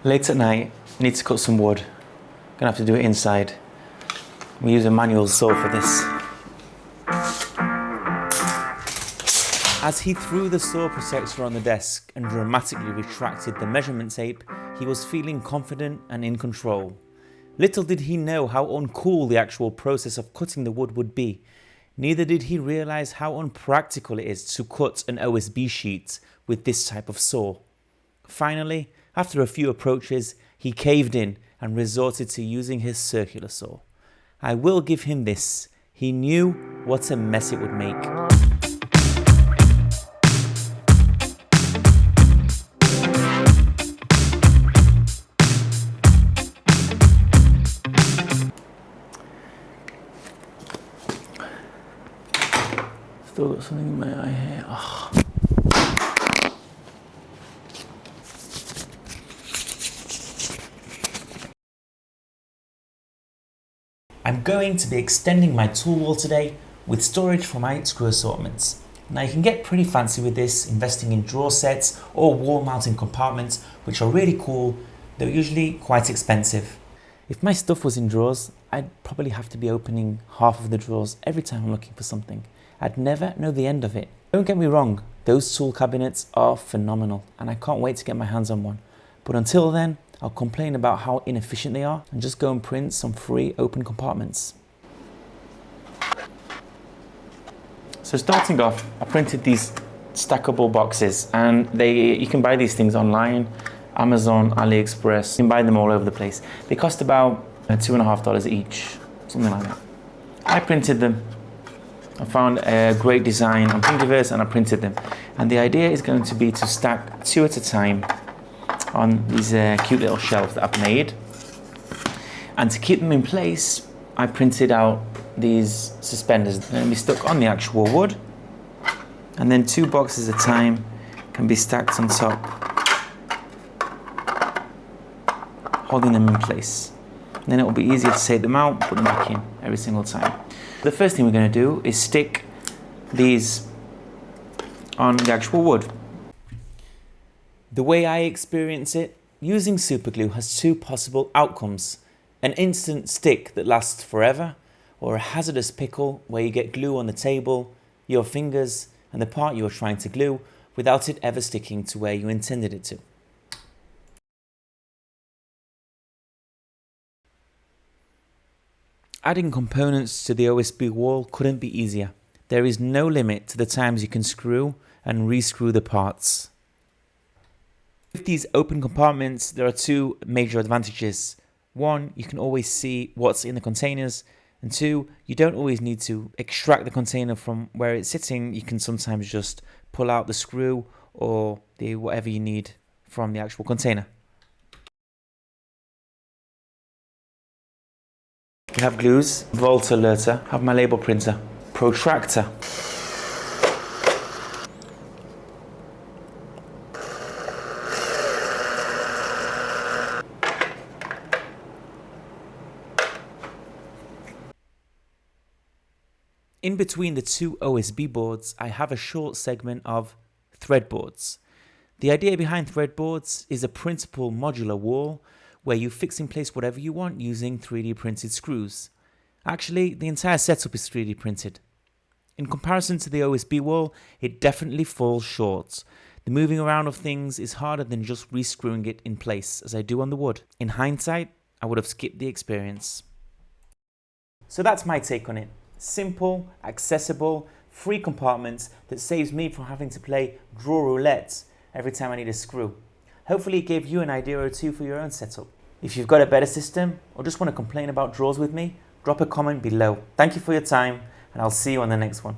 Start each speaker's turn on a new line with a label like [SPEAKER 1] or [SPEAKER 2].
[SPEAKER 1] Late at night, need to cut some wood. Gonna have to do it inside. We use a manual saw for this. As he threw the saw protector on the desk and dramatically retracted the measurement tape, he was feeling confident and in control. Little did he know how uncool the actual process of cutting the wood would be. Neither did he realise how unpractical it is to cut an OSB sheet with this type of saw. Finally, after a few approaches, he caved in and resorted to using his circular saw. I will give him this, he knew what a mess it would make. Still got something in my eye here. Oh. I'm going to be extending my tool wall today with storage for my screw assortments. Now you can get pretty fancy with this, investing in drawer sets or wall mounting compartments, which are really cool, though usually quite expensive. If my stuff was in drawers, I'd probably have to be opening half of the drawers every time I'm looking for something. I'd never know the end of it. Don't get me wrong, those tool cabinets are phenomenal and I can't wait to get my hands on one. But until then, I'll complain about how inefficient they are and just go and print some free open compartments. So starting off, I printed these stackable boxes and you can buy these things online, Amazon, AliExpress, you can buy them all over the place. They cost about $2.50 each, something like that. I printed them. I found a great design on Thingiverse and I printed them. And the idea is going to be to stack 2 at a time on these cute little shelves that I've made. And to keep them in place, I printed out these suspenders. They're going to be stuck on the actual wood. And then 2 boxes at a time can be stacked on top, holding them in place. And then it will be easier to take them out, put them back in every single time. The first thing we're going to do is stick these on the actual wood. The way I experience it, using superglue has 2 possible outcomes. An instant stick that lasts forever, or a hazardous pickle where you get glue on the table, your fingers, and the part you are trying to glue without it ever sticking to where you intended it to. Adding components to the OSB wall couldn't be easier. There is no limit to the times you can screw and re-screw the parts. With these open compartments, there are 2 major advantages. 1, you can always see what's in the containers, and 2, you don't always need to extract the container from where it's sitting. You can sometimes just pull out the screw or whatever you need from the actual container. We have glues, Volta Lurter, have my label printer, protractor. In between the 2 OSB boards, I have a short segment of threadboards. The idea behind threadboards is a printable modular wall where you fix in place whatever you want using 3D printed screws. Actually, the entire setup is 3D printed. In comparison to the OSB wall, it definitely falls short. The moving around of things is harder than just re-screwing it in place as I do on the wood. In hindsight, I would have skipped the experience. So that's my take on it. Simple, accessible, free compartments that saves me from having to play drawer roulette every time I need a screw. Hopefully it gave you an idea or 2 for your own setup. If you've got a better system or just want to complain about drawers with me, drop a comment below. Thank you for your time and I'll see you on the next one.